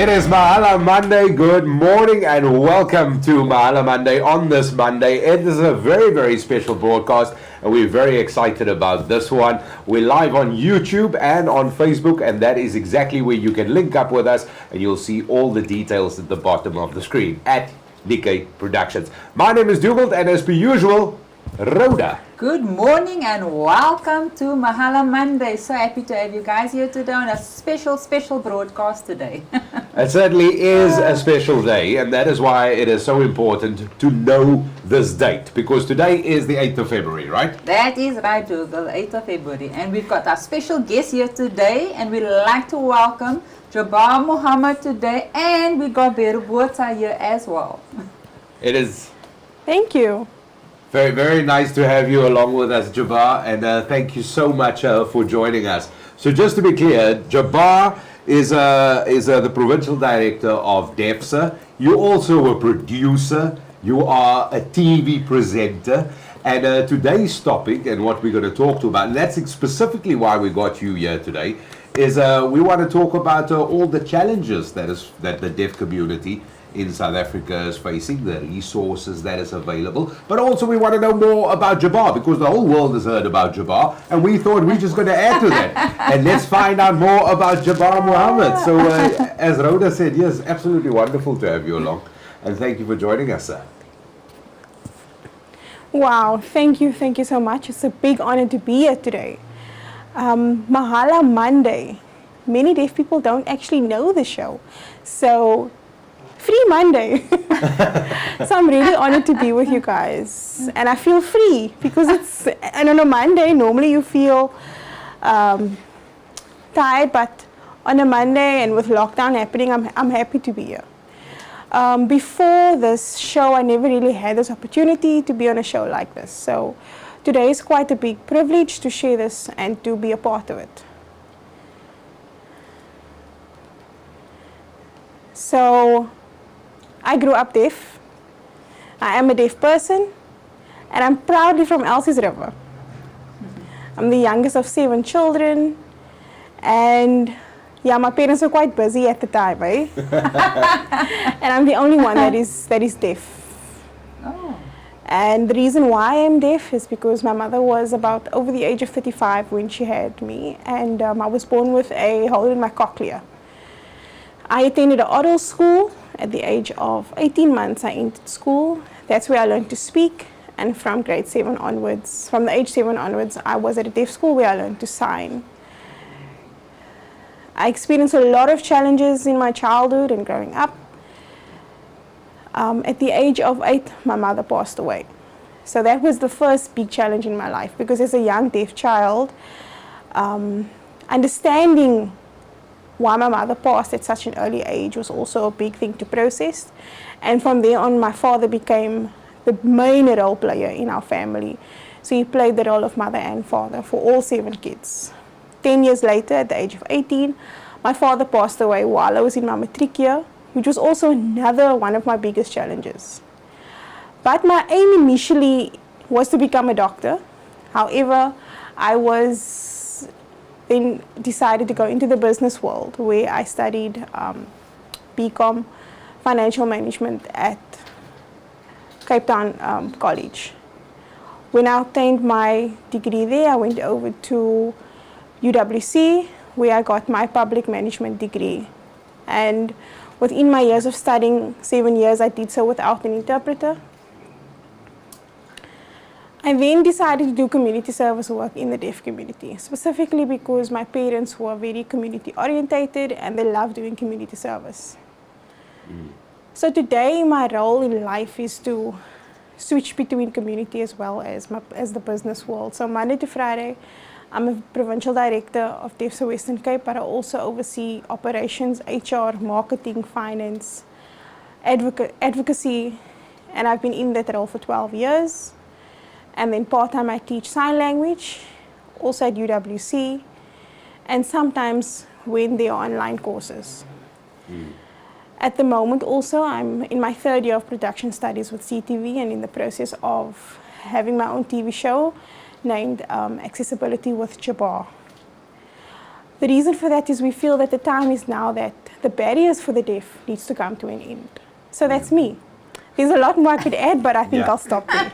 It is Mahala Monday. Good morning and welcome to Mahala Monday. On this Monday, it is a very, very special broadcast and we're very excited about this one. We're live on YouTube and on Facebook, and that is exactly where you can link up with us, and you'll see all the details at the bottom of the screen at Nickay Productions. My name is Dougal, and as per usual, Rhoda. Good morning and welcome to Mahala Monday. So happy to have you guys here today on a special broadcast today. It certainly is a special day, and that is why it is so important to know this date, because today is the 8th of February, right? That is right, Dougal, 8th of February. And we've got our special guest here today, and we'd like to welcome Jabaar Mohamed today, and we got Berubota here as well. It is. Thank you. Very, very nice to have you along with us, Jabaar, and thank you so much for joining us. So just to be clear, Jabaar is the Provincial Director of DEFSA. You're also a producer, you are a TV presenter, and today's topic and what we're going to talk to about, and that's specifically why we got you here today, is we want to talk about all the challenges that the deaf community in South Africa is facing, the resources that is available, but also we want to know more about Jabaar, because the whole world has heard about Jabaar, and we thought we're just going to add to that. And let's find out more about Jabaar Mohamed. So as Rhoda said, yes, absolutely wonderful to have you along, and thank you for joining us, sir. Wow, thank you so much. It's a big honor to be here today. Mahala Monday. Many deaf people don't actually know the show, so Free Monday. So I'm really honored to be with you guys, and I feel free because and on a Monday normally you feel tired, but on a Monday and with lockdown happening, I'm happy to be here. Before this show, I never really had this opportunity to be on a show like this, so today is quite a big privilege to share this and to be a part of it. So I grew up deaf. I am a deaf person, and I'm proudly from Elsie's River. I'm the youngest of 7 children, and yeah, my parents were quite busy at the time, eh? And I'm the only one that is deaf. Oh. And the reason why I'm deaf is because my mother was about over the age of 35 when she had me, and I was born with a hole in my cochlea. I attended an oral school. At the age of 18 months, I entered school. That's where I learned to speak. And from grade 7 onwards, from the age 7 onwards, I was at a deaf school where I learned to sign. I experienced a lot of challenges in my childhood and growing up. At the age of 8, my mother passed away. So that was the first big challenge in my life, because as a young deaf child, understanding why my mother passed at such an early age was also a big thing to process. And from there on, my father became the main role player in our family. So he played the role of mother and father for all 7 kids. 10 years later, at the age of 18, my father passed away while I was in my matric year, which was also another one of my biggest challenges. But my aim initially was to become a doctor. However, I then decided to go into the business world, where I studied BCom financial management at Cape Town College. When I obtained my degree there, I went over to UWC, where I got my public management degree. And within my years of studying, 7 years, I did so without an interpreter. I then decided to do community service work in the deaf community, specifically because my parents were very community orientated and they love doing community service. So today my role in life is to switch between community as well as the business world. So Monday to Friday, I'm a Provincial Director of DEFSA Western Cape, but I also oversee operations, HR, marketing, finance, advocacy, and I've been in that role for 12 years. And then part-time I teach sign language, also at UWC, and sometimes when there are online courses. At the moment also, I'm in my 3rd year of production studies with CTV and in the process of having my own TV show named Accessibility with Jabaar. The reason for that is we feel that the time is now that the barriers for the deaf needs to come to an end. So that's me. There's a lot more I could add, but I think Yeah. I'll stop there.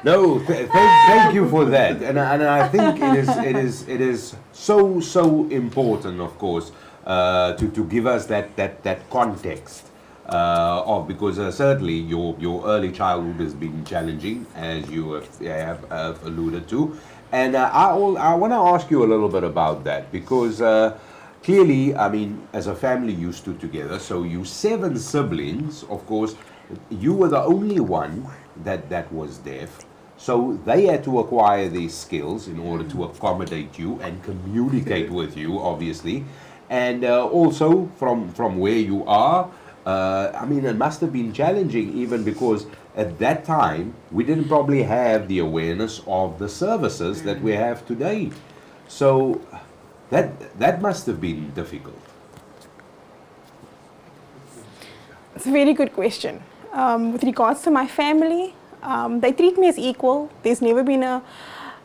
No, thank you for that, and I think it is so important, of course, to give us that context of, because certainly your early childhood has been challenging, as you have alluded to, and I want to ask you a little bit about that, because clearly, I mean, as a family you stood together, so you 7 siblings, of course, you were the only one that was deaf. So they had to acquire these skills in order to accommodate you and communicate with you, obviously. And also from where you are, I mean, it must have been challenging, even because at that time we didn't probably have the awareness of the services that we have today. So that must have been difficult. It's a very good question. With regards to my family, they treat me as equal. There's never been a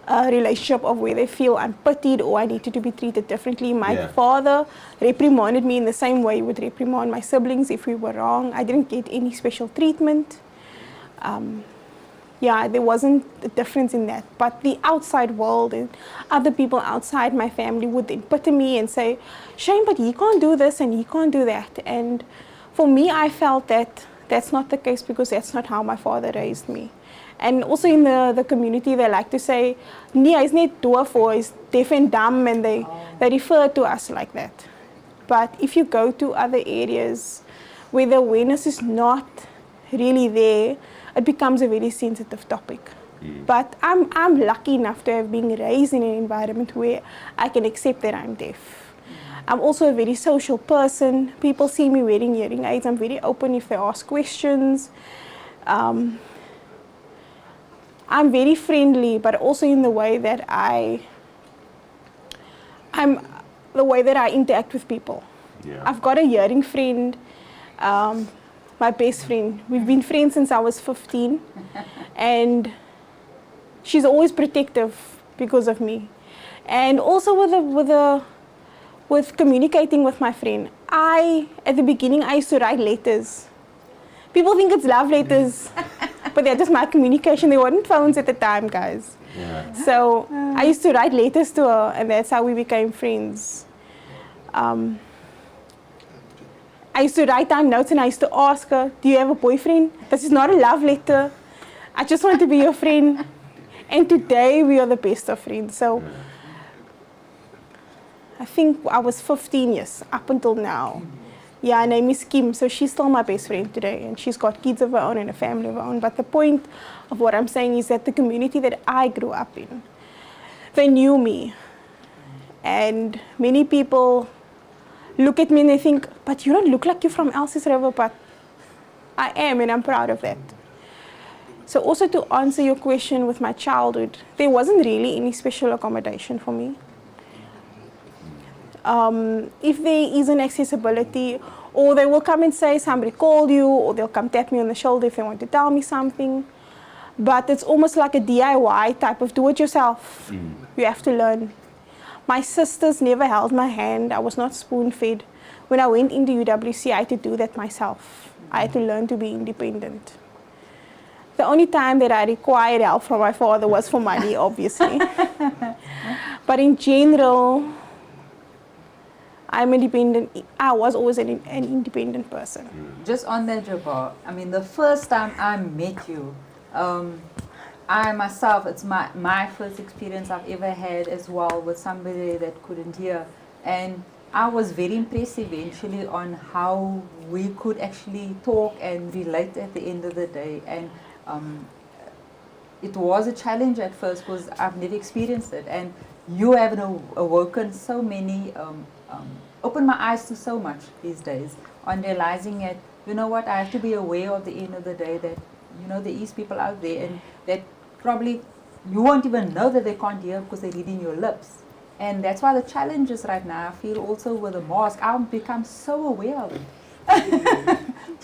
relationship of where they feel I'm pitied or I needed to be treated differently. My father reprimanded me in the same way he would reprimand my siblings if we were wrong. I didn't get any special treatment. There wasn't a difference in that. But the outside world and other people outside my family would then pity me and say, Shane, but he can't do this and he can't do that. And for me, I felt that that's not the case, because that's not how my father raised me. And also in the community, they like to say, nee, he's not doof or he's deaf and dumb, and they refer to us like that. But if you go to other areas where the awareness is not really there, it becomes a very sensitive topic. But I'm lucky enough to have been raised in an environment where I can accept that I'm deaf. I'm also a very social person. People see me wearing hearing aids. I'm very open if they ask questions. I'm very friendly, but also in the way that I interact with people. Yeah. I've got a hearing friend, my best friend. We've been friends since I was 15, and she's always protective because of me. And also with communicating with my friend, at the beginning, I used to write letters. People think it's love letters, but they're just my communication. There weren't phones at the time, guys. Yeah. So I used to write letters to her, and that's how we became friends. I used to write down notes, and I used to ask her, do you have a boyfriend? This is not a love letter. I just want to be your friend. And today, we are the best of friends. So I think I was 15 years up until now. Yeah, her name is Kim, so she's still my best friend today, and she's got kids of her own and a family of her own. But the point of what I'm saying is that the community that I grew up in, they knew me. And many people look at me and they think, but you don't look like you're from Elsie's River, but I am, and I'm proud of that. So also to answer your question with my childhood, there wasn't really any special accommodation for me. If there isn't accessibility, or they will come and say somebody called you, or they'll come tap me on the shoulder if they want to tell me something. But it's almost like a DIY type of do it yourself. You have to learn. My sisters never held my hand. I was not spoon-fed. When I went into UWC, I had to do that myself. I had to learn to be independent. The only time that I required help from my father was for money, obviously. But in general, I'm independent. I was always an independent person. Just on that, Jabaar, I mean, the first time I met you, I myself, it's my first experience I've ever had as well with somebody that couldn't hear. And I was very impressed eventually on how we could actually talk and relate at the end of the day. And it was a challenge at first because I've never experienced it. And you have awoken so many, opened my eyes to so much these days on realizing that, you know what, I have to be aware of the end of the day that, you know, there is people out there and that probably you won't even know that they can't hear because they're reading your lips. And that's why the challenge is right now, I feel also with the mask, I've become so aware of it.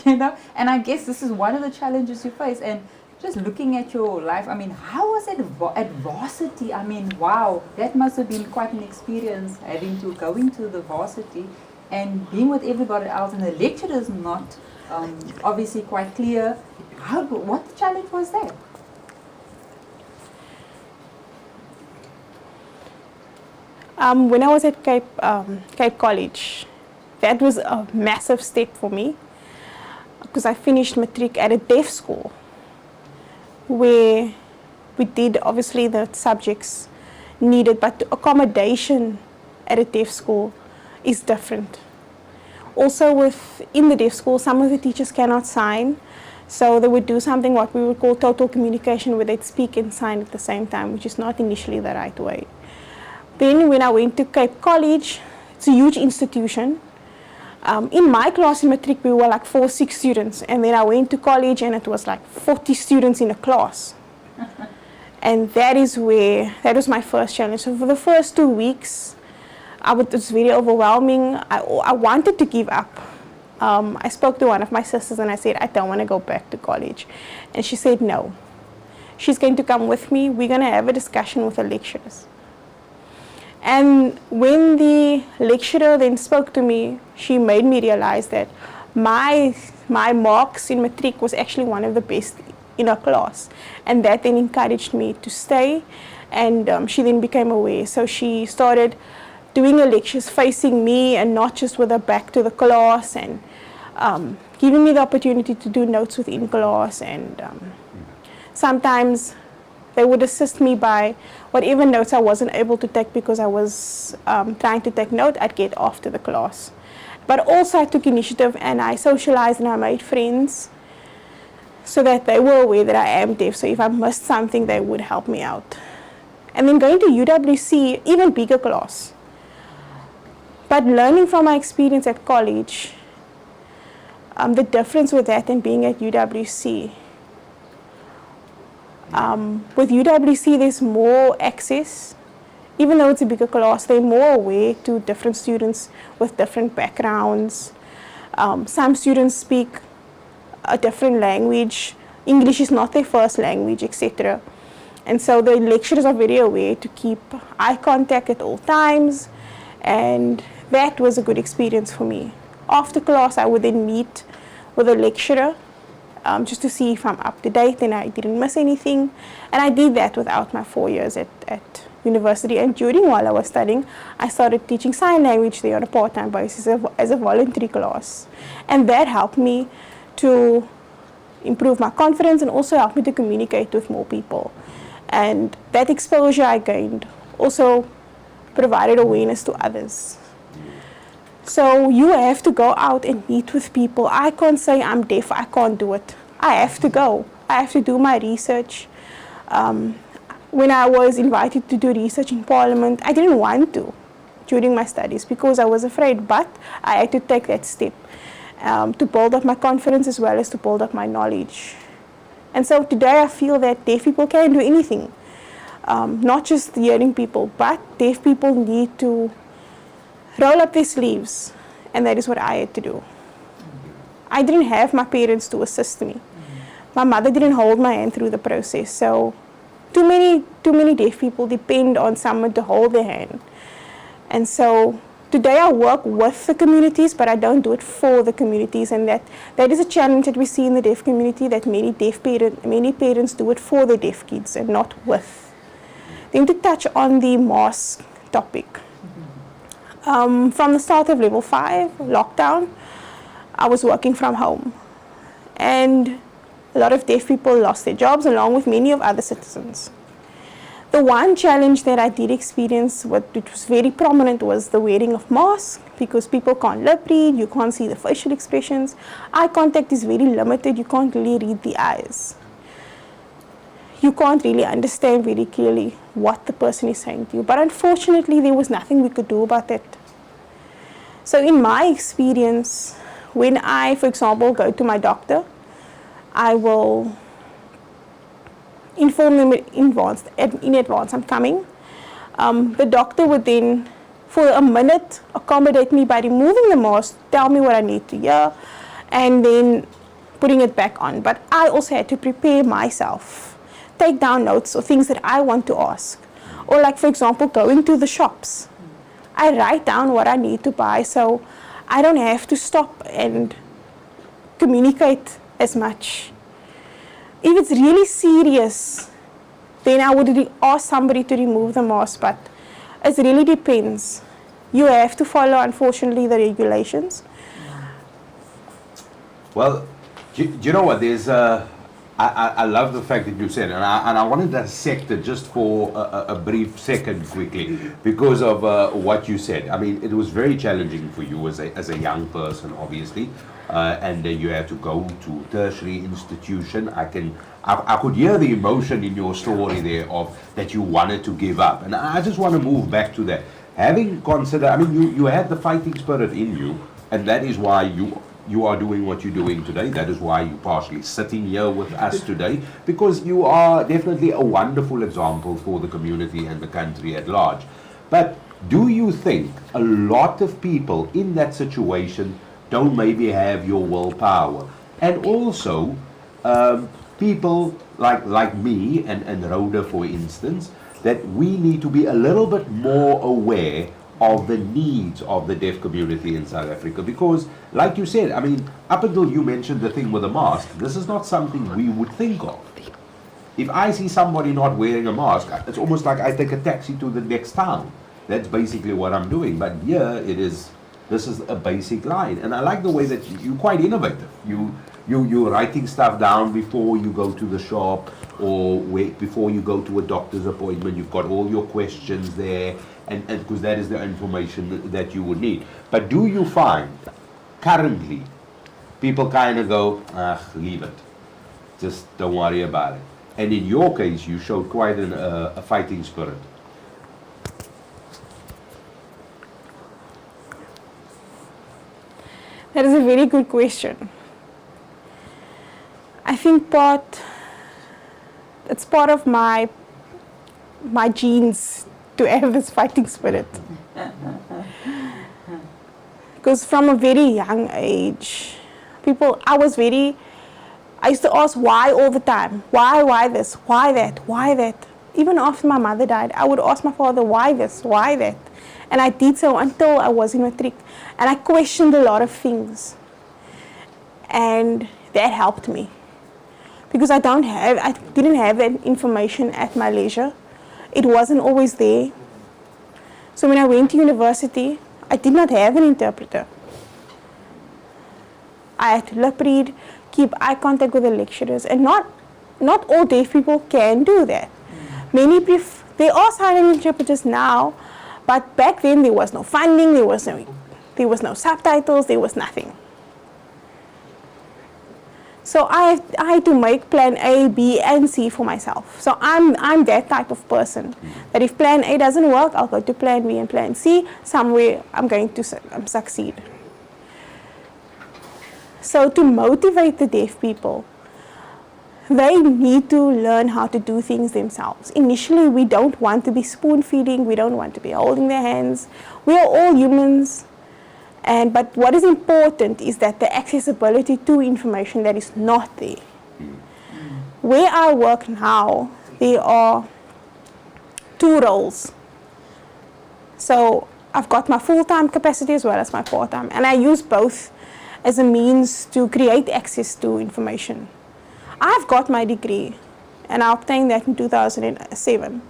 You know, and I guess this is one of the challenges you face. And just looking at your life, I mean, how was it at varsity? I mean, wow, that must have been quite an experience having to go into the varsity and being with everybody else, and the lecture is not obviously quite clear. What challenge was that? When I was at Cape College, that was a massive step for me because I finished matric at a deaf school where we did obviously the subjects needed, but the accommodation at a deaf school is different. Also within the deaf school, some of the teachers cannot sign, so they would do something what we would call total communication, where they'd speak and sign at the same time, which is not initially the right way. Then when I went to Cape College, it's a huge institution. In my class in matric, we were like 4-6 students, and then I went to college and it was like 40 students in a class. And that was my first challenge. So for the first 2 weeks, it was very overwhelming. I wanted to give up. I spoke to one of my sisters and I said, I don't want to go back to college. And she said, no. She's going to come with me. We're going to have a discussion with the lecturers. And when the lecturer then spoke to me, she made me realize that my marks in matric was actually one of the best in her class. And that then encouraged me to stay. And she then became aware. So she started doing her lectures facing me and not just with her back to the class, and giving me the opportunity to do notes within class. And sometimes they would assist me by whatever notes I wasn't able to take because I was trying to take note, I'd get after the class. But also I took initiative and I socialized and I made friends so that they were aware that I am deaf. So if I missed something, they would help me out. And then going to UWC, even bigger class. But learning from my experience at college, the difference with that and being at UWC, with UWC there's more access. Even though it's a bigger class, they're more aware to different students with different backgrounds. Some students speak a different language. English is not their first language, etc. And so the lecturers are very aware to keep eye contact at all times. And that was a good experience for me. After class, I would then meet with a lecturer just to see if I'm up to date and I didn't miss anything. And I did that without my 4 years at university. And while I was studying, I started teaching sign language there on a part-time basis as a voluntary class. And that helped me to improve my confidence and also helped me to communicate with more people. And that exposure I gained also provided awareness to others. So you have to go out and meet with people. I can't say I'm deaf, I can't do it. I have to go. I have to do my research. When I was invited to do research in Parliament, I didn't want to during my studies because I was afraid, but I had to take that step to build up my confidence as well as to build up my knowledge. And so today I feel that deaf people can do anything. Not just hearing people, but deaf people need to roll up their sleeves, and that is what I had to do. I didn't have my parents to assist me. My mother didn't hold my hand through the process, so too many deaf people depend on someone to hold their hand. And so today I work with the communities, but I don't do it for the communities, and that is a challenge that we see in the deaf community, that many parents do it for the deaf kids and not with. Then to touch on the mask topic. From the start of level 5, lockdown, I was working from home. And a lot of deaf people lost their jobs along with many of other citizens. The one challenge that I did experience, which was very prominent, was the wearing of masks, because people can't lip read, you can't see the facial expressions. Eye contact is very limited, you can't really read the eyes. You can't really understand very clearly what the person is saying to you. But unfortunately, there was nothing we could do about it. So in my experience, when I, for example, go to my doctor, I will inform them in advance I'm coming. The doctor would then, for a minute, accommodate me by removing the mask, tell me what I need to hear, and then putting it back on. But I also had to prepare myself, take down notes or things that I want to ask. Or like, for example, going to the shops. I write down what I need to buy, so I don't have to stop and communicate as much. If it's really serious, then I would ask somebody to remove the mask, but it really depends. You have to follow, unfortunately, the regulations. Well, do you know what? I love the fact that you said, and I want to dissect it just for a brief second quickly because of what you said. I mean, it was very challenging for you as a young person, obviously, and you had to go to tertiary institution. I could hear the emotion in your story there of that you wanted to give up, and I just want to move back to that. Having considered, I mean, you had the fighting spirit in you, and that is why you are doing what you're doing today. That is why you're partially sitting here with us today, because you are definitely a wonderful example for the community and the country at large. But do you think a lot of people in that situation don't maybe have your willpower? And also, people like me and Rhoda, for instance, that we need to be a little bit more aware of the needs of the deaf community in South Africa, because like you said, I mean, up until you mentioned the thing with the mask, this is not something we would think of. If I see somebody not wearing a mask, it's almost like I take a taxi to the next town. That's basically what I'm doing. But here this is a basic line, and I like the way that you're quite innovative. You're writing stuff down before you go to the shop or before you go to a doctor's appointment. You've got all your questions there, and because that is the information that you would need. But do you find currently people kind of go, leave it, just don't worry about it? And in your case, you showed quite a fighting spirit. That is a very good question. I think it's part of my genes to have this fighting spirit. Because from a very young age, I used to ask why all the time. Why this? Why that? Why that? Even after my mother died, I would ask my father, why this? Why that? And I did so until I was in matric. And I questioned a lot of things. And that helped me. Because I didn't have that information at my leisure. It wasn't always there. So when I went to university, I did not have an interpreter. I had to lip read, keep eye contact with the lecturers, and not all deaf people can do that. There are silent interpreters now, but back then there was no funding, there was no subtitles, there was nothing. So I had to make plan A, B, and C for myself. So I'm that type of person that if plan A doesn't work, I'll go to plan B and plan C. Somewhere I'm going to succeed. So to motivate the deaf people, they need to learn how to do things themselves. Initially, we don't want to be spoon feeding. We don't want to be holding their hands. We are all humans. But what is important is that the accessibility to information that is not there. Where I work now, there are 2 roles. So I've got my full-time capacity as well as my part-time, and I use both as a means to create access to information. I've got my degree, and I obtained that in 2007.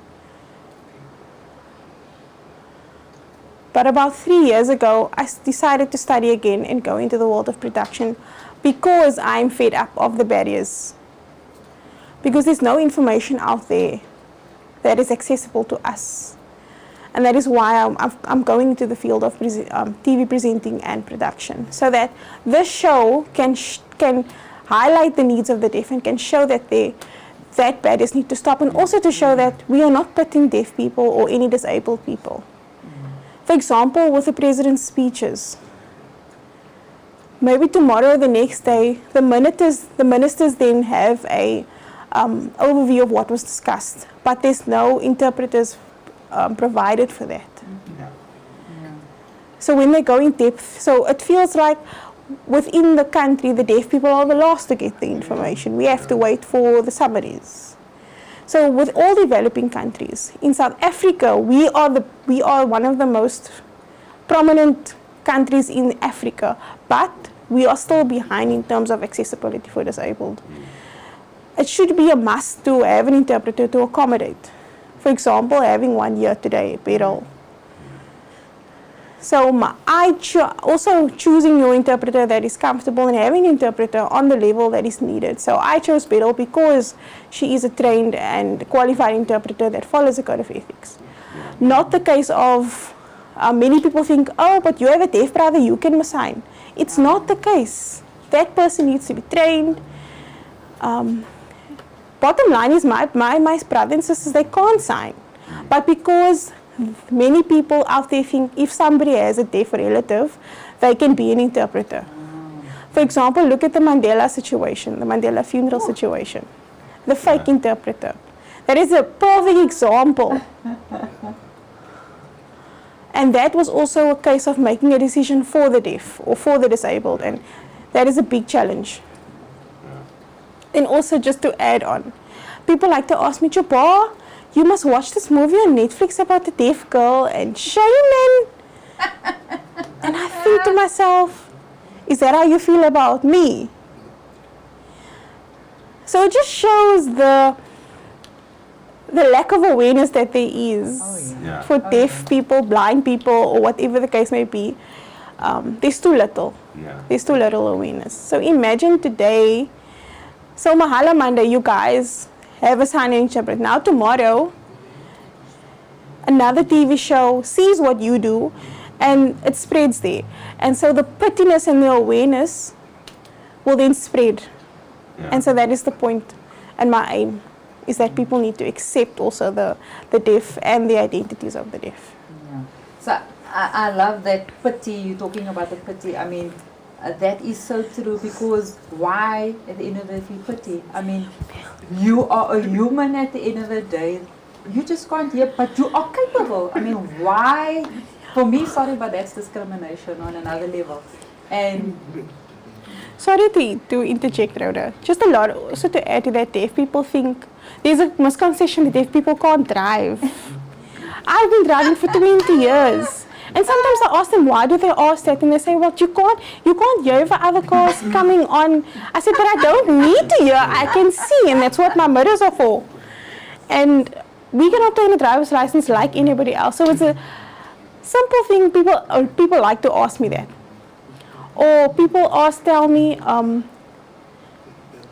But about 3 years ago, I decided to study again and go into the world of production because I'm fed up of the barriers. Because there's no information out there that is accessible to us. And that is why I'm going into the field of TV presenting and production, so that this show can highlight the needs of the deaf and can show that that barriers need to stop, and also to show that we are not pitting deaf people or any disabled people. For example, with the president's speeches, maybe tomorrow or the next day, the ministers then have a overview of what was discussed, but there's no interpreters provided for that. So when they go in depth, so it feels like within the country, the deaf people are the last to get the information. We have to wait for the summaries. So with all developing countries, in South Africa, we are one of the most prominent countries in Africa, but we are still behind in terms of accessibility for disabled. It should be a must to have an interpreter to accommodate. For example, having one here today, Beryl. So also choosing your interpreter that is comfortable and having an interpreter on the level that is needed. So I chose Beryl because she is a trained and qualified interpreter that follows a code of ethics. Not the case of many people think, oh, but you have a deaf brother, you can sign. It's not the case. That person needs to be trained. Bottom line is my brothers and sisters, they can't sign. But because many people out there think if somebody has a deaf relative, they can be an interpreter. For example, look at the Mandela situation, the Mandela funeral situation, the fake interpreter. That is a perfect example. And that was also a case of making a decision for the deaf or for the disabled, and that is a big challenge. And also, just to add on, people like to ask me, Jabaar, you must watch this movie on Netflix about the deaf girl, and shame, man. And I think to myself, is that how you feel about me? So it just shows the lack of awareness that there is for deaf people, blind people, or whatever the case may be. There's too little. There's too little awareness. So imagine today, so Mahala Monday, you guys have a sign language interpreter. Now tomorrow, another TV show sees what you do, and it spreads there. And so the pittiness and the awareness will then spread. And so that is the point, and my aim is that people need to accept also the deaf and the identities of the deaf. So I love that pity, you're talking about the pity. I mean, that is so true, because why at the end of the day pity? I mean, you are a human at the end of the day. You just can't hear, but you are capable. I mean, why? For me, sorry, but that's discrimination on another level. And sorry to interject, Rhoda. Just a lot also to add to that, deaf people think there's a misconception that deaf people can't drive. I've been driving for 20 years. And sometimes I ask them, why do they ask that? And they say, well, you can't hear if other cars coming on. I said, but I don't need to hear, I can see, and that's what my mirrors are for. And we can obtain a driver's license like anybody else. So it's a simple thing, people like to ask me that. Or people tell me,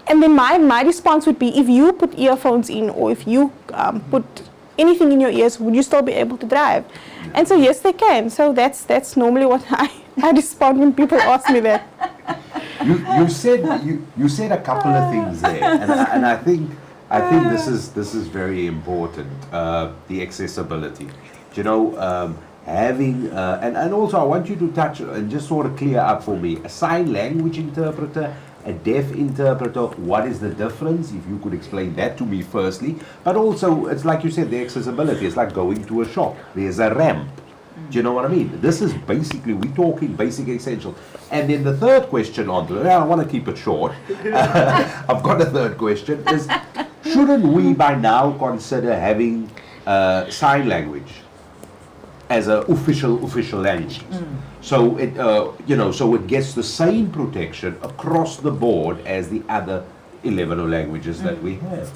and then my response would be, if you put earphones in, or if you put anything in your ears, would you still be able to drive? And so yes, they can. So that's normally what I respond when people ask me that. You said a couple of things there, and I think this is very important. The accessibility, you know, having and also I want you to touch and just sort of clear up for me a sign language interpreter, a deaf interpreter. What is the difference? If you could explain that to me firstly. But also, it's like you said, the accessibility. It's like going to a shop. There's a ramp. Do you know what I mean? This is basically, we're talking basic essentials. And then the third question on the, I want to keep it short. I've got a third question. Is, shouldn't we by now consider having sign language as an official language? So it so it gets the same protection across the board as the other 11 languages that we have.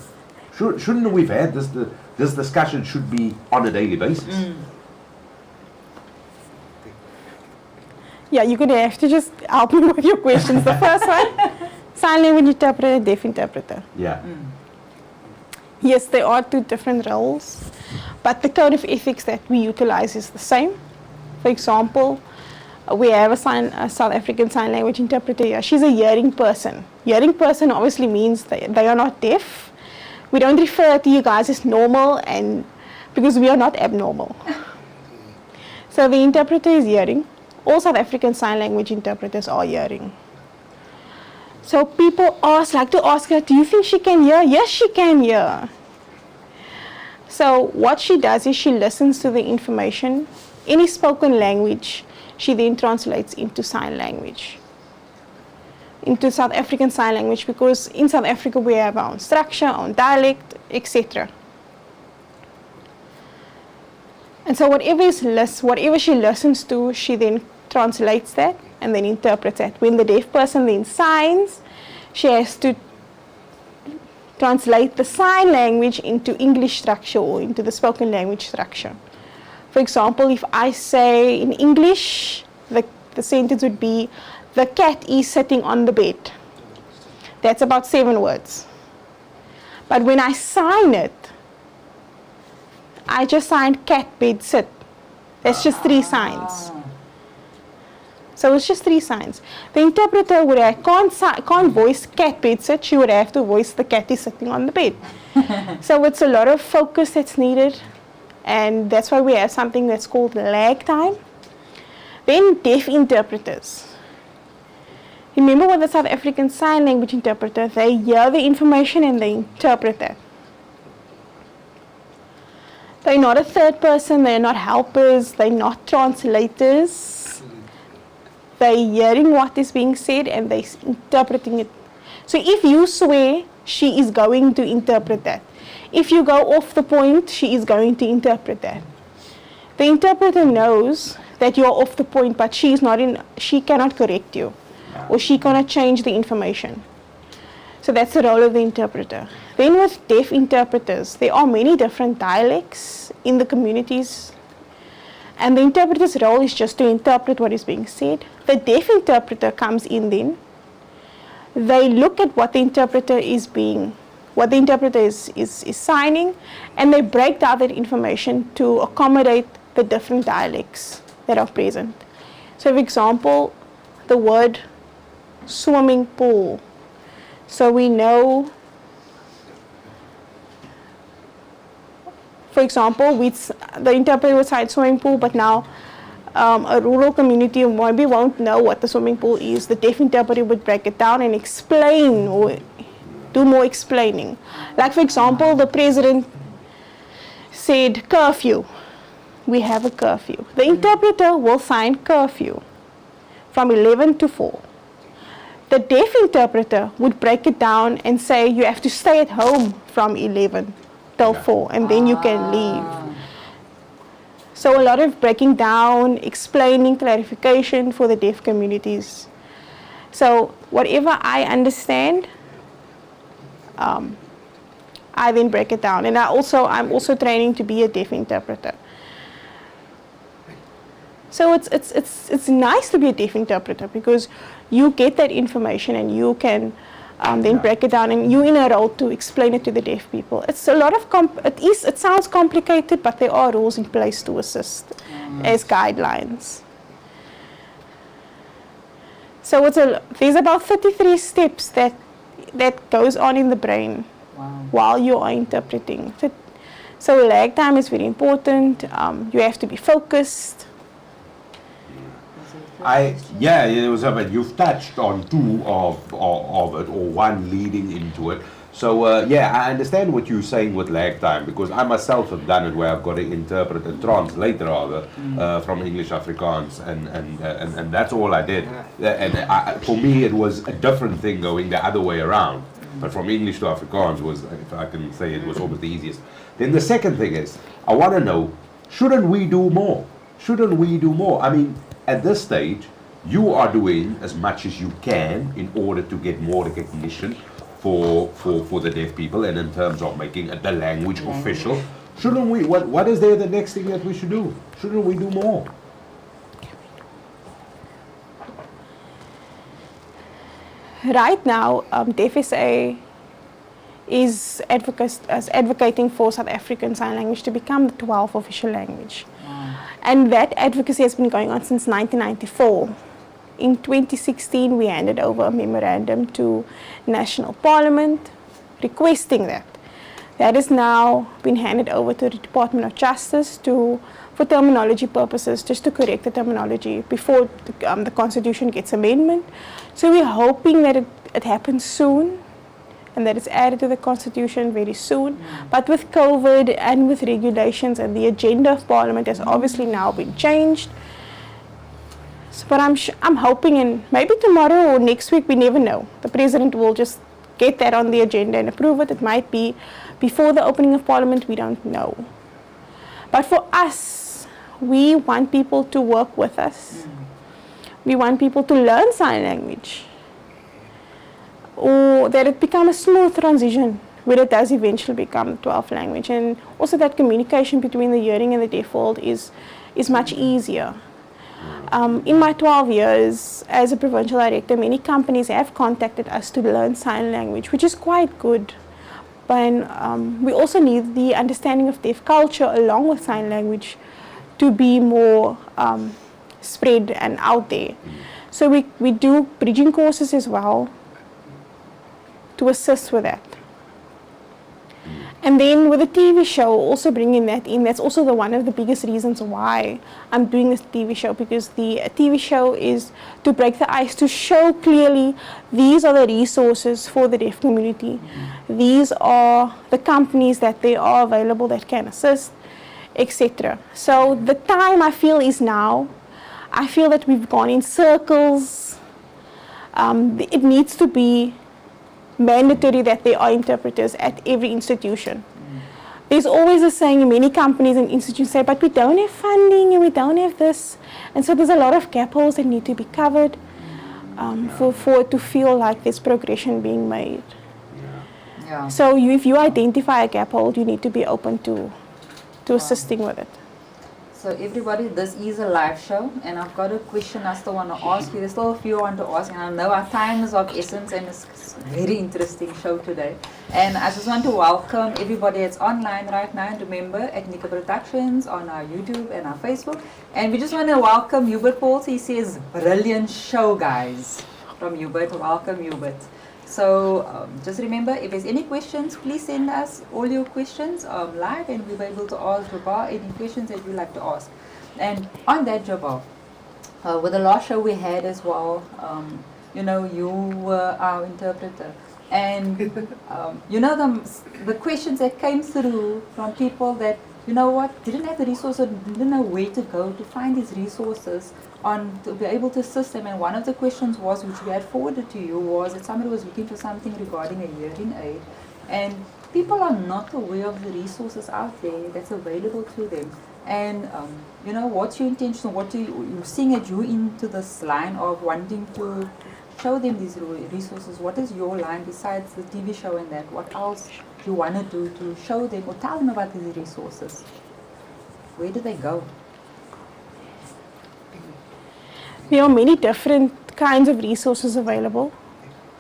Shouldn't we've had this discussion should be on a daily basis? Yeah, you're going to have to just help me with your questions. The first one, sign language interpreter, deaf interpreter. Yeah. Yes, there are two different roles, but the code of ethics that we utilize is the same. For example, we have a South African sign language interpreter here. She's a hearing person. Hearing person obviously means they are not deaf. We don't refer to you guys as normal, and because we are not abnormal. So the interpreter is hearing. All South African sign language interpreters are hearing. So people like to ask her, do you think she can hear? Yes, she can hear. So what she does is she listens to the information. Any spoken language, she then translates into sign language, into South African sign language, because in South Africa we have our own structure, our own dialect, etc. And so whatever she listens to, she then translates that and then interprets that. When the deaf person then signs, she has to translate the sign language into English structure or into the spoken language structure. For example, if I say in English, the sentence would be, the cat is sitting on the bed. That's about 7 words. But when I sign it, I just signed cat, bed, sit. That's just 3 signs. So it's just 3 signs. The interpreter would have, can't voice cat, bed, sit. She would have to voice the cat is sitting on the bed. So it's a lot of focus that's needed. And that's why we have something that's called lag time. Then deaf interpreters. Remember with the South African Sign Language interpreter, they hear the information and they interpret it. They're not a third person, they're not helpers, they're not translators. They're hearing what is being said and they're interpreting it. So if you swear, she is going to interpret that. If you go off the point, she is going to interpret that. The interpreter knows that you're off the point, but she cannot correct you, or she cannot change the information. So that's the role of the interpreter. Then with deaf interpreters, there are many different dialects in the communities, and the interpreter's role is just to interpret what is being said. The deaf interpreter comes in then. They look at what the interpreter is signing, and they break down that information to accommodate the different dialects that are present. So for example, the word swimming pool. So we know, for example, the interpreter would say swimming pool, but now a rural community maybe won't know what the swimming pool is. The deaf interpreter would break it down and explain or do more explaining. Like for example, the president said curfew. We have a curfew. The interpreter will sign curfew from 11 to 4. The deaf interpreter would break it down and say you have to stay at home from 11 till 4 and then you can leave. So a lot of breaking down, explaining, clarification for the deaf communities. So whatever I understand, I then break it down. And I'm also training to be a deaf interpreter. So it's nice to be a deaf interpreter because you get that information and you can then break it down, and you're in a role to explain it to the deaf people. It's a lot of it sounds complicated, but there are rules in place to assist as guidelines. So there's about 33 steps that goes on in the brain while you are interpreting. So lag time is very important. You have to be focused. You've touched on 2 of it, or 1 leading into it. So I understand what you're saying with lag time, because I myself have done it where I've got to interpret and translate rather from English Afrikaans, and that's all I did. For me, it was a different thing going the other way around. But from English to Afrikaans was, if I can say, it was almost the easiest. Then the second thing is, I want to know, shouldn't we do more? Shouldn't we do more? I mean, at this stage, you are doing as much as you can in order to get more recognition for the deaf people, and in terms of making the language official. Shouldn't we? What is the next thing that we should do? Shouldn't we do more? Right now, DeafSA is advocating for South African Sign Language to become the 12th official language. And that advocacy has been going on since 1994. In 2016, we handed over a memorandum to National Parliament requesting that. That has now been handed over to the Department of Justice for terminology purposes, just to correct the terminology before the Constitution gets amendment. So we're hoping that it happens soon and that it's added to the Constitution very soon. But with COVID and with regulations, and the agenda of Parliament has obviously now been changed. But I'm hoping, and maybe tomorrow or next week, we never know, the President will just get that on the agenda and approve it. It might be before the opening of Parliament, we don't know. But for us, we want people to work with us. We want people to learn sign language, or that it become a smooth transition when it does eventually become the 12th language, and also that communication between the hearing and the deaf world is much easier. In my 12 years as a provincial director, many companies have contacted us to learn sign language, which is quite good. But we also need the understanding of deaf culture along with sign language to be more spread and out there. So we do bridging courses as well to assist with that. And then with the TV show, also bringing that in, that's also one of the biggest reasons why I'm doing this TV show, because the TV show is to break the ice, to show clearly these are the resources for the deaf community. These are the companies that they are available that can assist, etc. So the time I feel is now. I feel that we've gone in circles. It needs to be mandatory that there are interpreters at every institution. There's always a saying in many companies and institutions say, but we don't have funding and we don't have this. And so there's a lot of gap holes that need to be covered for it to feel like there's progression being made. Yeah. So if you identify a gap hole, you need to be open to assisting with it. So everybody, this is a live show, and I've got a question I still want to ask you. There's still a few I want to ask, and I know our time is of essence, and it's a very interesting show today. And I just want to welcome everybody that's online right now, and remember, at Nickay Productions on our YouTube and our Facebook. And we just want to welcome Hubert Pauls. He says, brilliant show, guys, from Hubert. Welcome, Hubert. So just remember, if there's any questions, please send us all your questions live, and we'll be able to ask Jabaar any questions that you'd like to ask. And on that, Jabaar, with the last show we had as well, you know, you were our interpreter. And, you know, the questions that came through from people that, you know what, didn't have the resources, didn't know where to go to find these resources to be able to assist them. And one of the questions was, which we had forwarded to you, was that somebody was looking for something regarding a hearing aid, and people are not aware of the resources out there that's available to them. And you know, what's your intention? What do you seeing at you into this line of wanting to show them these resources? What is your line besides the TV show and that? What else you want to do to show them or tell them about these resources? Where do they go? There are many different kinds of resources available.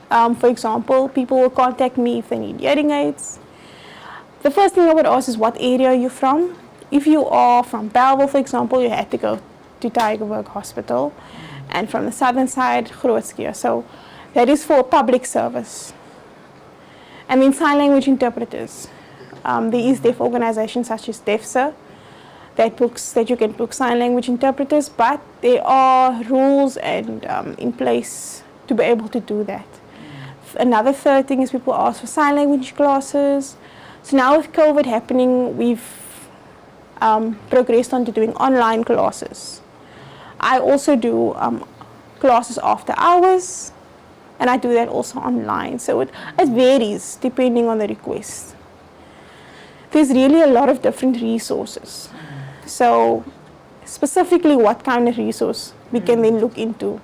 For example, people will contact me if they need hearing aids. The first thing I would ask is, what area are you from? If you are from Bellville, for example, you had to go to Tygerberg Hospital. And from the southern side, Grootskeur. So that is for public service. And then sign language interpreters. There is deaf organizations such as DEFSA that you can book sign language interpreters, but there are rules and in place to be able to do that. Another third thing is people ask for sign language classes. So now with COVID happening, we've progressed on to doing online classes. I also do classes after hours, and I do that also online. So it varies depending on the request. There's really a lot of different resources. So specifically what kind of resource we can then look into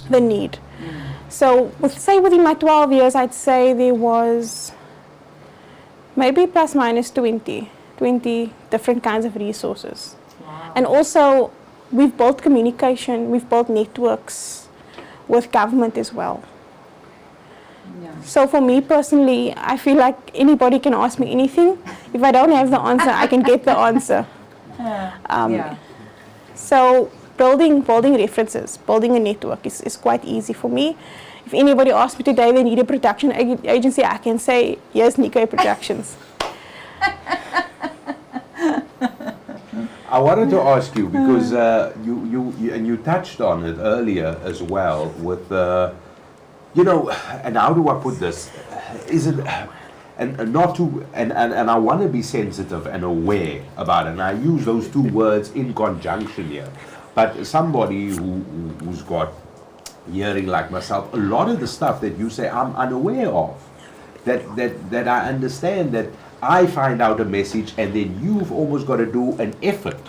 the need. So within my 12 years, I'd say there was maybe plus minus 20 different kinds of resources. Wow. And also we've built communication, we've built networks with government as well. Yeah. So for me personally, I feel like anybody can ask me anything. If I don't have the answer, I can get the answer. Yeah. So building references, building a network is quite easy for me. If anybody asks me today they need a production agency, I can say, yes, Nickay Productions. I wanted to ask you, because you touched on it earlier as well with you know, and how do I put this? Is it and not to and I want to be sensitive and aware about it. And I use those two words in conjunction here. But somebody who's got hearing like myself, a lot of the stuff that you say I'm unaware of. That I understand, that I find out a message and then you've almost got to do an effort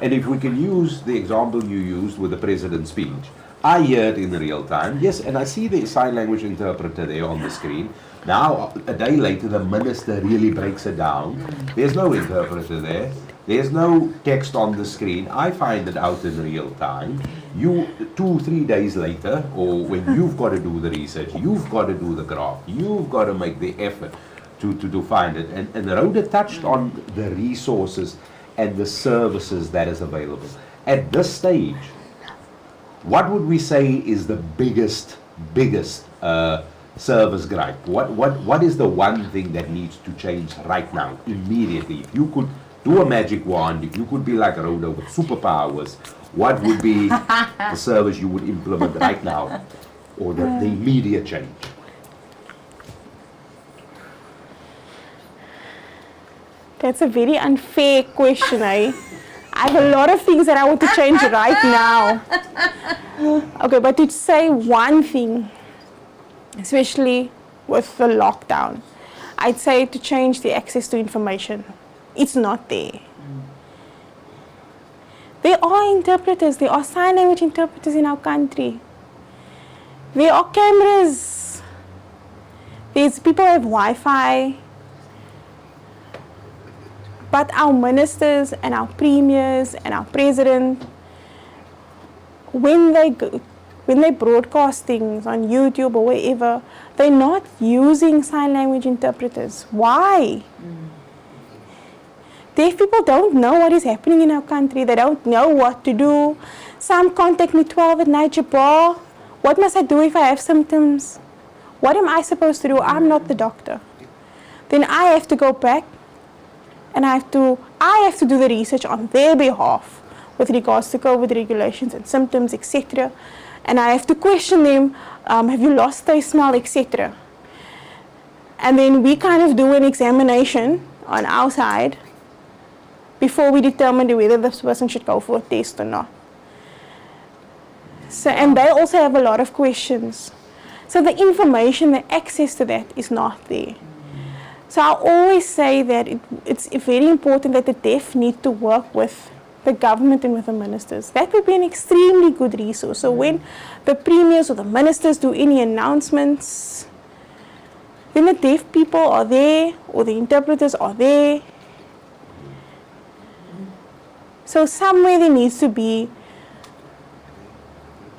And if we can use the example you used with the president's speech, I hear it in real time, yes, and I see the sign language interpreter there on the screen. Now, a day later, the minister really breaks it down. There's no interpreter there. There's no text on the screen. I find it out in real time. You, 2-3 days later, or when you've got to do the research, you've got to do the graph, you've got to make the effort to find it. And Rhoda touched on the resources and the services that is available. At this stage, what would we say is the biggest service gripe? What is the one thing that needs to change right now, immediately? If you could do a magic wand, if you could be like Rhoda with superpowers, what would be the service you would implement right now, or the immediate change? That's a very unfair question, eh? I have a lot of things that I want to change right now. Okay, but to say one thing, especially with the lockdown, I'd say to change the access to information. It's not there. There are interpreters, there are sign language interpreters in our country. There are cameras. There's people have Wi-Fi. But our ministers and our premiers and our president, when they broadcast things on YouTube or wherever, they're not using sign language interpreters. Why? Deaf people don't know what is happening in our country. They don't know what to do. Some contact me 12 at night, Jabaar, what must I do if I have symptoms? What am I supposed to do? I'm not the doctor. Then I have to go back and I have to do the research on their behalf with regards to COVID regulations and symptoms, etc. And I have to question them, have you lost taste, smell, etc. And then we kind of do an examination on our side before we determine whether this person should go for a test or not. So, and they also have a lot of questions. So the information, the access to that is not there. So I always say that it's very important that the deaf need to work with the government and with the ministers. That would be an extremely good resource. So when the premiers or the ministers do any announcements, then the deaf people are there or the interpreters are there. So somewhere there needs to be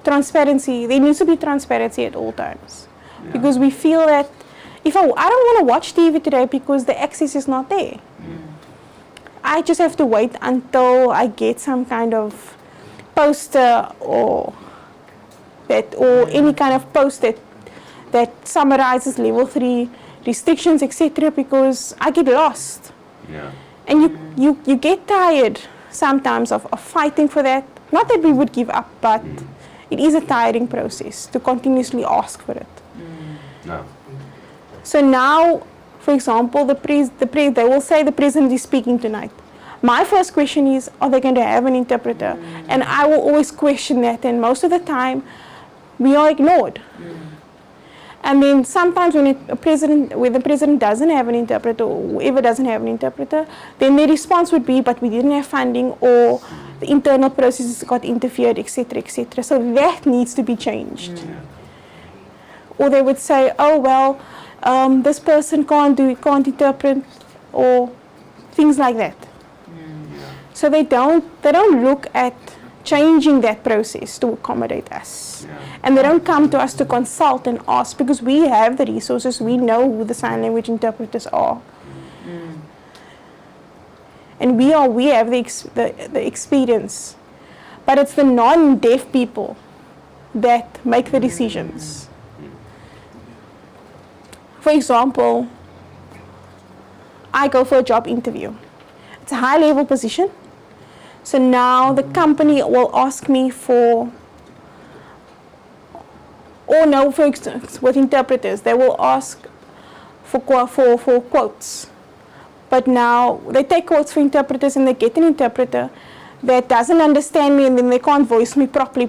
transparency. There needs to be transparency at all times. Yeah. Because we feel that if I don't want to watch TV today because the access is not there. I just have to wait until I get some kind of poster or any kind of post that summarizes level 3 restrictions, etc. because I get lost. Yeah. And you get tired sometimes of fighting for that. Not that we would give up, but it is a tiring process to continuously ask for it. No. So now, for example, they will say the president is speaking tonight. My first question is, are they going to have an interpreter? And I will always question that, and most of the time, we are ignored. And then sometimes when the president doesn't have an interpreter, or whoever doesn't have an interpreter, then their response would be, but we didn't have funding, or the internal processes got interfered, etc., etc. So that needs to be changed. Or they would say, oh well, this person can't interpret, or things like that. So they don't look at changing that process to accommodate us. And they don't come to us to consult and ask, because we have the resources, we know who the sign language interpreters are. And we have the experience. But it's the non-deaf people that make the decisions. For example, I go for a job interview. It's a high-level position. So now the company will ask me for with interpreters, they will ask for quotes. But now they take quotes for interpreters and they get an interpreter that doesn't understand me, and then they can't voice me properly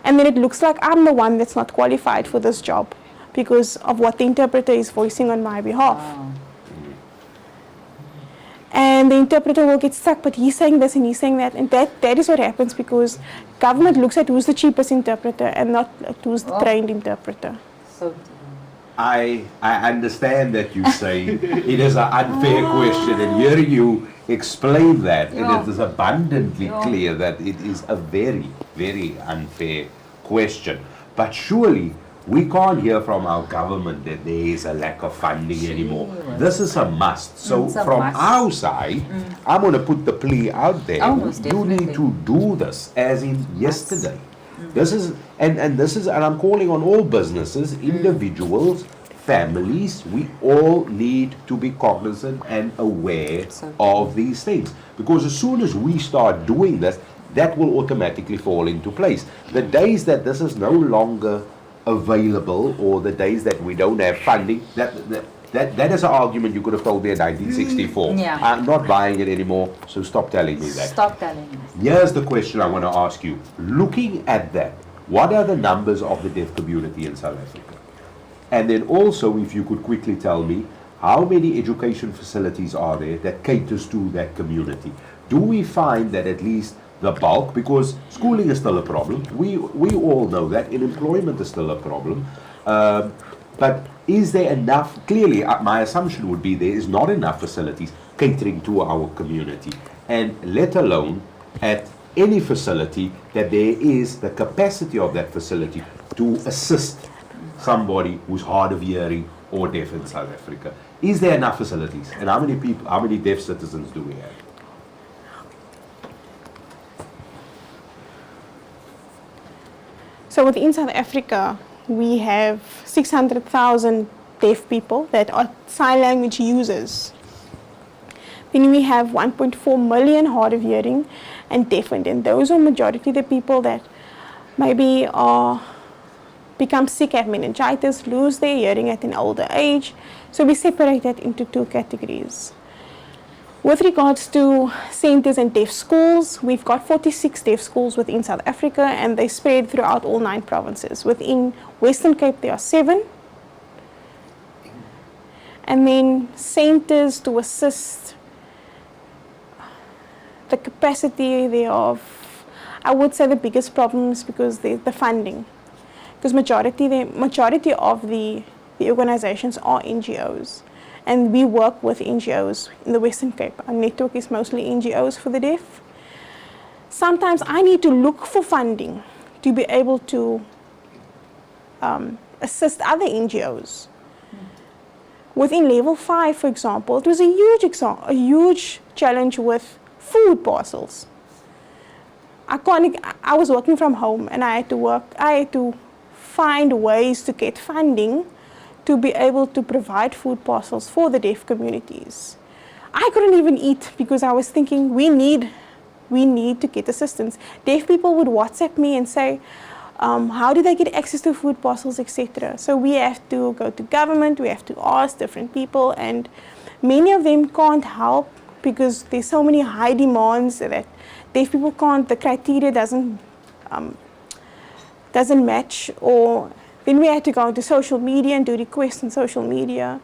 and then it looks like I'm the one that's not qualified for this job because of what the interpreter is voicing on my behalf. and the interpreter will get stuck, but he's saying this and he's saying that, and that is what happens because government looks at who's the cheapest interpreter and not at who's the trained interpreter. So I understand that you say it is an unfair question, and hearing you explain that, and it is abundantly clear that it is a very, very unfair question. But surely we can't hear from our government that there is a lack of funding anymore. This is a must. So It's a from must. our side, I'm going to put the plea out there. Most You need definitely. to do this as in yesterday. This is and I'm calling on all businesses, individuals, families. We all need to be cognizant and aware of these things, because as soon as we start doing this, that will automatically fall into place. The days that this is no longer available, or the days that we don't have funding, that is an argument you could have told me in 1964. Yeah. I'm not buying it anymore, so stop telling me that. stop telling us. Here's the question I want to ask you. Looking at that, what are the numbers of the deaf community in South Africa? And then also, if you could quickly tell me, how many education facilities are there that caters to that community? Do we find that at least the bulk, because schooling is still a problem, we all know that, and employment is still a problem, but is there enough? Clearly, my assumption would be there is not enough facilities catering to our community, and let alone at any facility that there is the capacity of that facility to assist somebody who's hard of hearing or deaf in South Africa. Is there enough facilities? And how many deaf citizens do we have? So within South Africa, we have 600,000 deaf people that are sign language users. Then we have 1.4 million hard of hearing and deafened, and those are majority the people that maybe become sick, have meningitis, lose their hearing at an older age. So we separate that into two categories. With regards to centers and deaf schools, we've got 46 deaf schools within South Africa, and they spread throughout all 9 provinces. Within Western Cape, there are 7. And then centers to assist the capacity thereof. I would say the biggest problem is because the funding. Because majority of the organizations are NGOs. And we work with NGOs in the Western Cape. Our network is mostly NGOs for the deaf. Sometimes I need to look for funding to be able to assist other NGOs. Within level 5, for example, it was a huge challenge with food parcels. I was working from home, and I had to find ways to get funding to be able to provide food parcels for the deaf communities. I couldn't even eat because I was thinking we need to get assistance. Deaf people would WhatsApp me and say, how do they get access to food parcels, etc. So we have to go to government, we have to ask different people, and many of them can't help because there's so many high demands that deaf people can't, the criteria doesn't match, or then we had to go into social media and do requests on social media.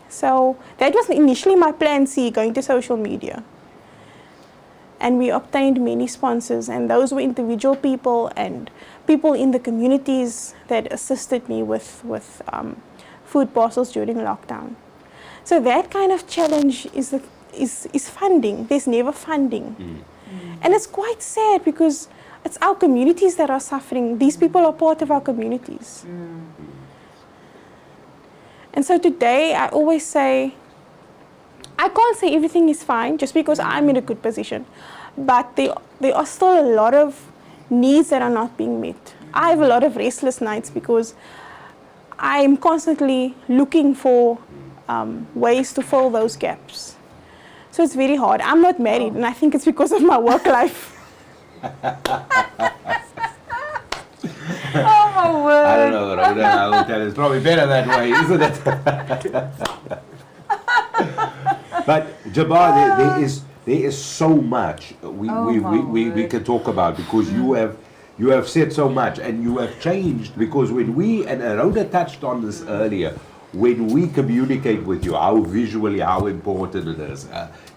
So that was initially my plan C, going to social media. And we obtained many sponsors, and those were individual people and people in the communities that assisted me with food parcels during lockdown. So that kind of challenge is funding. There's never funding. And it's quite sad because it's our communities that are suffering. These people are part of our communities. And so today I always say, I can't say everything is fine just because I'm in a good position, but there are still a lot of needs that are not being met. I have a lot of restless nights because I'm constantly looking for ways to fill those gaps. So it's very hard. I'm not married, and I think it's because of my work life. Oh my word. I don't know, Rhoda, I will tell you, it's probably better that way, isn't it? But Jabaar, there is so much we can talk about, because you have said so much, and you have changed, because when and Rhoda touched on this earlier, when we communicate with you, how visually, how important it is.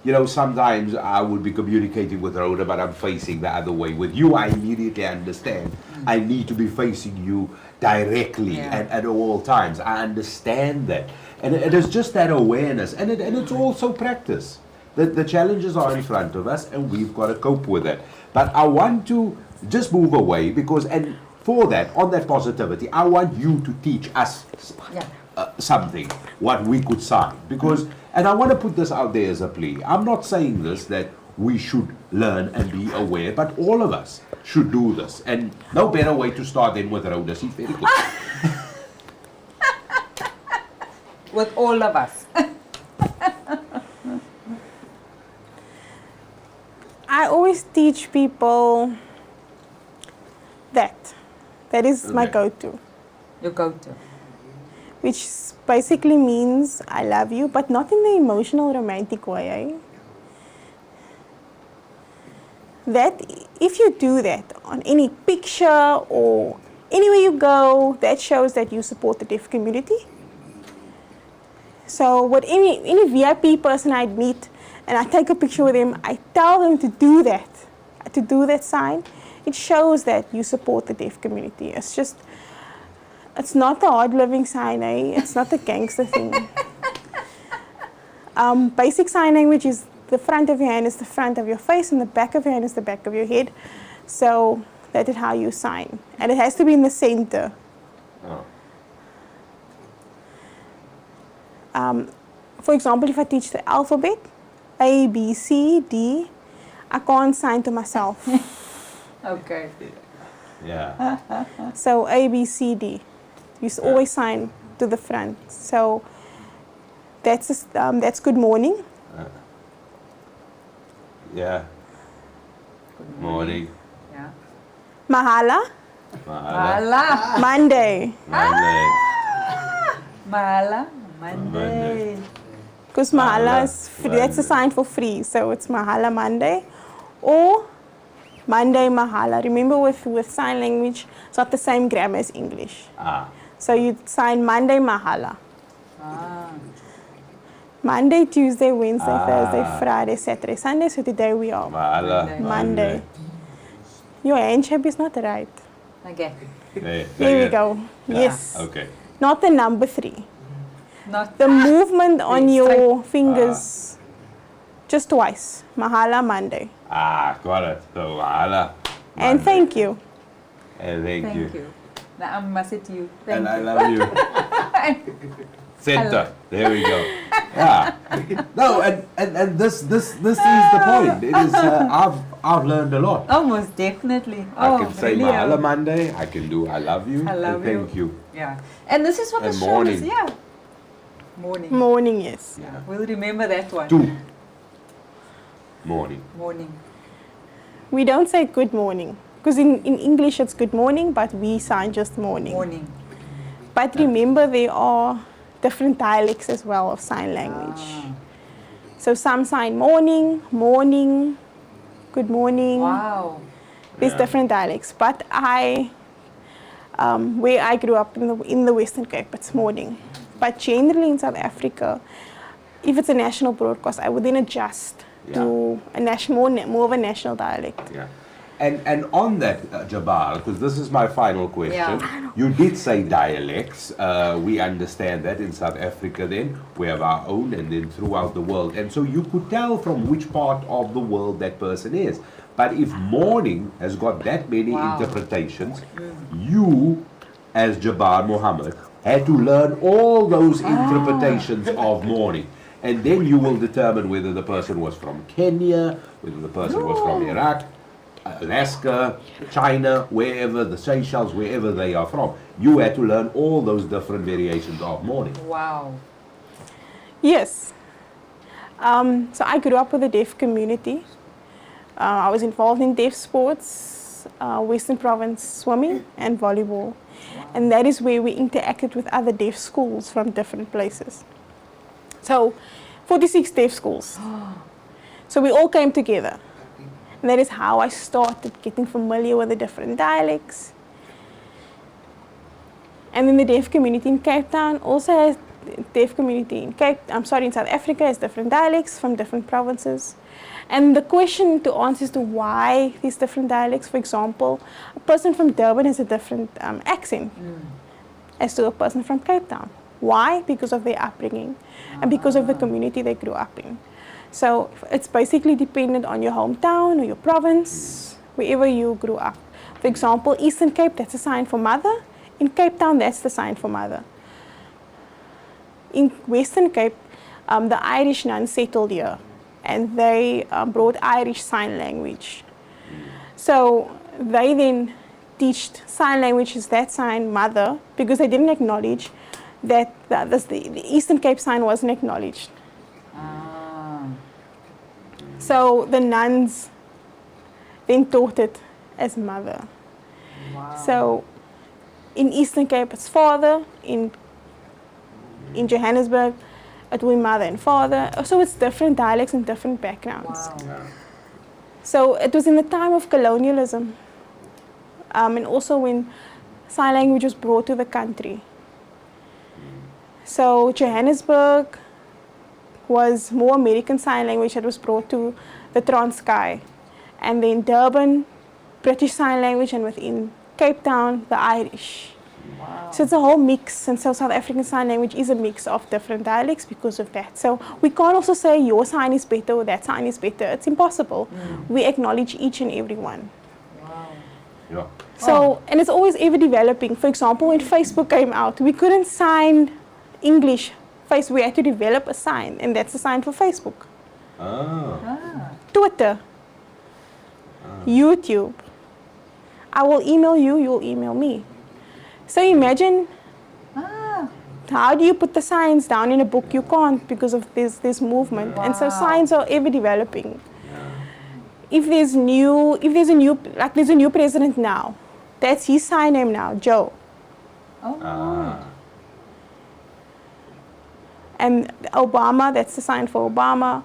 You know, sometimes I would be communicating with Rhoda, but I'm facing the other way. With you, I immediately understand. I need to be facing you directly and at all times. I understand that. And it is just that awareness. And it's also practice. The challenges are in front of us, and we've got to cope with it. But I want to just move away because, and for that, on that positivity, I want you to teach us something, what we could sign. Because, and I want to put this out there as a plea. I'm not saying this that we should learn and be aware, but all of us should do this. And no better way to start than with Rhoda. She's very good. With all of us. I always teach people that. That is my go-to. Your go-to. Which basically means I love you, but not in the emotional, romantic way. Eh? That if you do that on any picture or anywhere you go, that shows that you support the deaf community. So with any VIP person I'd meet and I take a picture with them, I tell them to do that sign. It shows that you support the deaf community. It's not the hard living sign, eh? It's not the gangster thing. Basic sign language is the front of your hand is the front of your face and the back of your hand is the back of your head. So that is how you sign. And it has to be in the center. For example, if I teach the alphabet, A, B, C, D, I can't sign to myself. Okay. Yeah. So A, B, C, D. You always sign to the front. So that's good morning. Yeah. Good Morning. Yeah. Mahala, Mahala. Monday. Monday. Mahala. Monday. Because Mahala is free. Monday. That's a sign for free. So it's Mahala Monday. Or Monday Mahala. Remember with sign language, it's not the same grammar as English. So you sign Monday Mahala. Monday, Tuesday, Wednesday, Thursday, Friday, Saturday, Sunday. So today we are Mahala. Monday. Your hand shape is not right. Okay. There we go. Yes. Okay. Not the number 3. Not The movement on your fingers. Just twice. Mahala Monday. Got it. So, Mahala. And thank you. And thank you. Now I must say to you. Thank And I you. love you. Center. There we go. Yeah. No, and this is the point. It is. I've learned a lot. Oh, most definitely. I can say really, Mahala Monday. I can do I love you. I love and thank you. Yeah. And this is what And the show morning. is. Yeah. Morning. Morning, yes. Yeah. We'll remember that one. 2. Morning. Morning. We don't say good morning. Because in English it's good morning, but we sign just morning. Morning. But remember there are different dialects as well of sign language. So some sign morning, morning, good morning. Wow. There's Yeah. different dialects. But where I grew up in the Western Cape, it's morning. But generally in South Africa, if it's a national broadcast, I would then adjust to a more of a national dialect. Yeah. And on that, Jabaar, because this is my final question. Yeah. You did say dialects. We understand that in South Africa then. We have our own and then throughout the world. And so you could tell from which part of the world that person is. But if morning has got that many interpretations, you, as Jabaar Mohamed, had to learn all those interpretations of morning. And then you will determine whether the person was from Kenya, whether the person was from Iraq, Alaska, China, wherever, the Seychelles, wherever they are from. You had to learn all those different variations of morning. Wow. Yes. So I grew up with a deaf community. I was involved in deaf sports, Western Province swimming and volleyball. And that is where we interacted with other deaf schools from different places. So 46 deaf schools. So we all came together. And that is how I started getting familiar with the different dialects. And then the deaf community in Cape Town also has deaf community in South Africa has different dialects from different provinces. And the question to answer is to why these different dialects. For example, a person from Durban has a different accent as to a person from Cape Town. Why? Because of their upbringing and because of the community they grew up in. So it's basically dependent on your hometown or your province, wherever you grew up. For example, Eastern Cape, that's a sign for mother. In Cape Town, that's the sign for mother. In Western Cape, the Irish nuns settled here, and they brought Irish Sign Language. So they then taught sign language as that sign, mother, because they didn't acknowledge that the Eastern Cape sign wasn't acknowledged. So the nuns then taught it as mother. Wow. So in Eastern Cape, it's father. In Johannesburg, it will be mother and father. So it's different dialects and different backgrounds. Wow. So it was in the time of colonialism, and also when sign language was brought to the country. So Johannesburg was more American Sign Language that was brought to the Transkei, and then Durban, British Sign Language, and within Cape Town, the Irish. Wow. So it's a whole mix, and so South African Sign Language is a mix of different dialects because of that. So we can't also say your sign is better or that sign is better. It's impossible. We acknowledge each and every one. Wow. Yeah. So, and it's always ever developing. For example, when Facebook came out, we couldn't sign English. We had to develop a sign, and that's a sign for Facebook. Twitter, YouTube. I will email you, you'll email me. So imagine, how do you put the signs down in a book? You can't because of this movement. And so signs are ever developing. If there's a new president now, that's his sign name now, Joe. And Obama, that's the sign for Obama.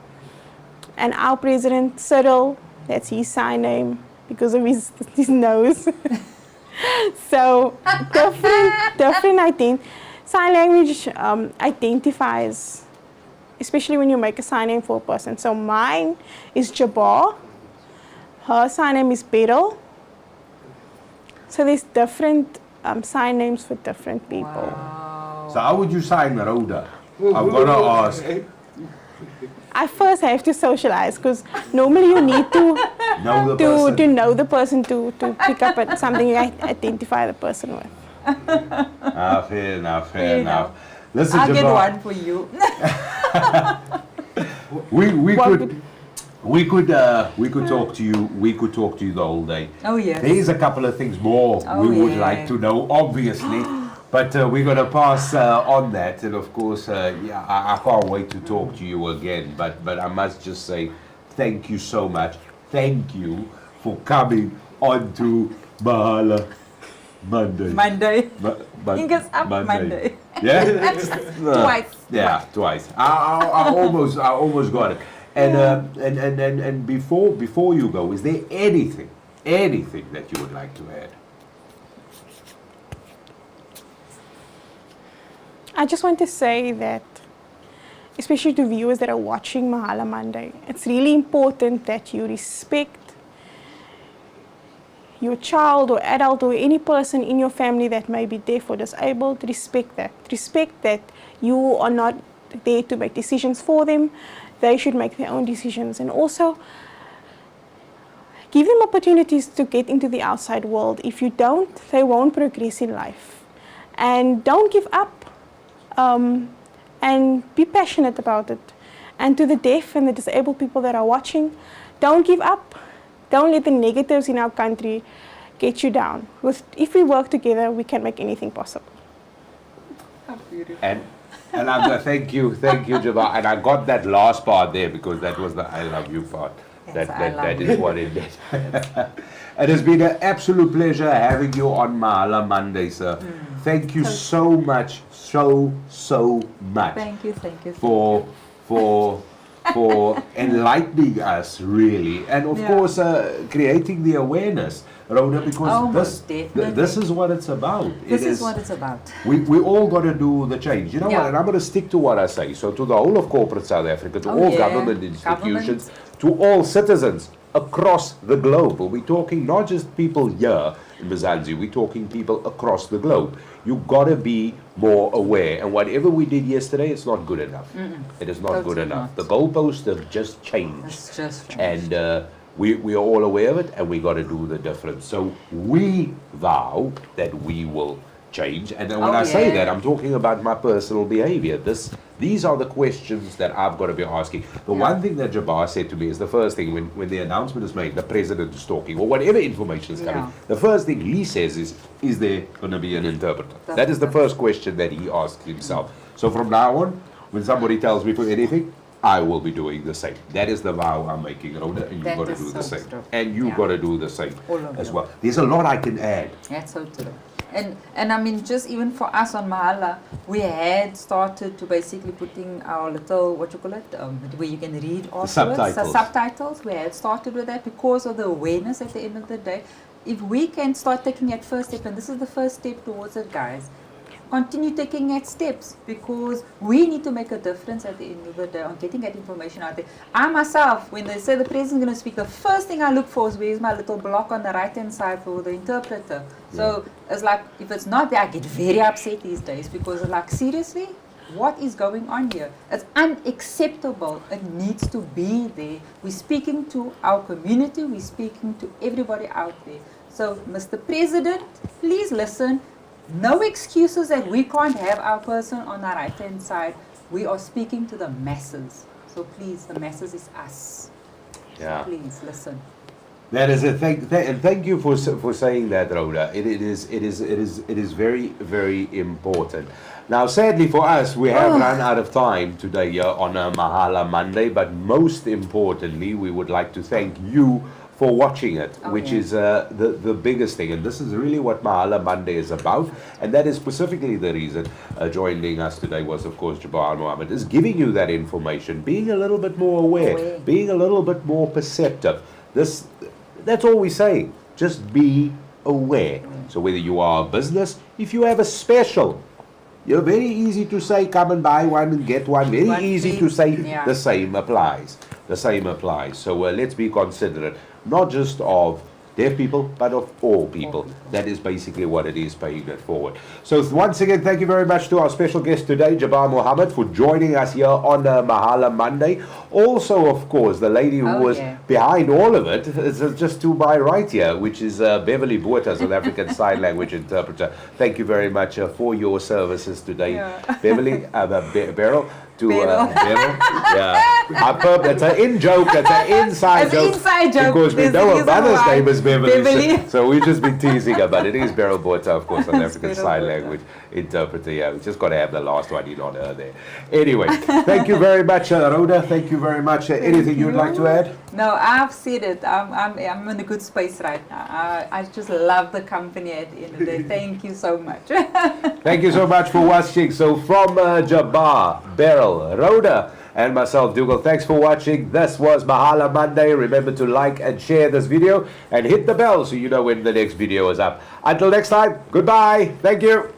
And our president, Cyril, that's his sign name because of his nose. So different identity. Sign language identifies, especially when you make a sign name for a person. So mine is Jabaar. Her sign name is Beryl. So there's different sign names for different people. Wow. So how would you sign Rhoda? I'm gonna ask. I first have to socialize because normally you need to know the person to pick up at something you identify the person with. Fair enough. Listen, I'll get Jabaar, one for you. we could talk to you. We could talk to you the whole day. Oh yes. There's a couple of things more we would like to know, obviously. But we're going to pass on that. And of course, I can't wait to talk to you again. But I must just say thank you so much. Thank you for coming on to Mahala Monday. Fingers up Monday. Yeah? Twice. Yeah, twice. I almost got it. And before you go, is there anything that you would like to add? I just want to say that, especially to viewers that are watching Mahala Monday, it's really important that you respect your child or adult or any person in your family that may be deaf or disabled. Respect that. Respect that you are not there to make decisions for them. They should make their own decisions. And also, give them opportunities to get into the outside world. If you don't, they won't progress in life. And don't give up. And be passionate about it. And to the deaf and the disabled people that are watching, don't give up. Don't let the negatives in our country get you down. If we work together, we can make anything possible. How beautiful. And I'm going to thank you, Jabaar. And I got that last part there because that was the I love you part. Yes, That is what it is. It has been an absolute pleasure having you on Mahala Monday, sir. Thank you so much, so much. Thank you. For enlightening us, really, and of course creating the awareness Rhoda, because Oh, this most definitely. this is what it's about. This is what it's about. We all got to do the change. You know Yeah. what? And I'm going to stick to what I say. So to the whole of corporate South Africa, to Oh, all yeah. government institutions, to all citizens across the globe. We're talking not just people here in Mzansi, we're talking people across the globe. You got to be more aware. And whatever we did yesterday, it's not good enough. It is not good Totally enough. not. The goalposts have just changed. It's just And we are all aware of it, and we got to do the difference. So we vow that we will change. And then when Oh, I say yeah. that, I'm talking about my personal behavior. These are the questions that I've got to be asking. The Yeah. one thing that Jabaar said to me is the first thing when the announcement is made, the president is talking, or whatever information is coming, Yeah. the first thing he says is there going to be an interpreter? That is the first question that he asks himself. So from now on, when somebody tells me for anything, I will be doing the same. That is the vow I'm making, Rhoda, and you've That got to is do the so same. true. And you've Yeah. got to do the same All of as you. well. There's a lot I can add. That's so true. And I mean, just even for us on Mahala, we had started to basically putting our little, what you call it, where you can read afterwards. subtitles. Subtitles. We had started with that because of the awareness at the end of the day. If we can start taking that first step, and this is the first step towards it, guys, continue taking that steps, because we need to make a difference at the end of the day on getting that information out there. I myself, when they say the president's going to speak, the first thing I look for is where's my little block on the right hand side for the interpreter. So it's like, if it's not there, I get very upset these days, because it's like, seriously, what is going on here? It's unacceptable. It needs to be there. We're speaking to our community, we're speaking to everybody out there. So Mr. President, please listen. No excuses that we can't have our person on our right hand side. We are speaking to the masses. So please, the masses is us. Yeah. So please listen. That is it. And thank you for saying that, Rhoda. It is very, very important. Now, sadly for us, we have run out of time today on a Mahala Monday. But most importantly, we would like to thank you for watching it, which is the biggest thing. And this is really what Mahala Monday is about. And that is specifically the reason joining us today was, of course, Jabaar Mohamed, is giving you that information, being a little bit more aware, being a little bit more perceptive. That's all we're saying. Just be aware. So whether you are a business, if you have a special, you're very easy to say, come and buy one and get one. Very One easy free. to say, Yeah. the same applies. The same applies. So let's be considerate, not just of deaf people, but of all people. That is basically what it is, paying it forward. So once again, thank you very much to our special guest today, Jabaar Mohamed, for joining us here on Mahala Monday. Also, of course, the lady who was behind all of it is just to my right here, which is Beverly Botha, South African Sign Language interpreter. Thank you very much for your services today, Beverly, Beryl. Beryl. It's an in-joke, it's an inside joke. Inside joke. Because we There's know a her reason mother's why. name is Beverly. Beverly. So we've just been teasing her, but it is Beryl Botha, of course, South African Beryl Sign Botha. Language interpreter. Yeah, we just got to have the last one in on her there. Anyway, thank you very much, Rhoda. Thank you very much. Anything you'd like to add? No, I've said it. I'm in a good space right now. I just love the company at the end of the day. Thank you so much. Thank you so much for watching. So from Jabaar, Beryl, Rhoda, and myself, Dougal, thanks for watching. This was Mahala Monday. Remember to like and share this video and hit the bell so you know when the next video is up. Until next time, goodbye. Thank you.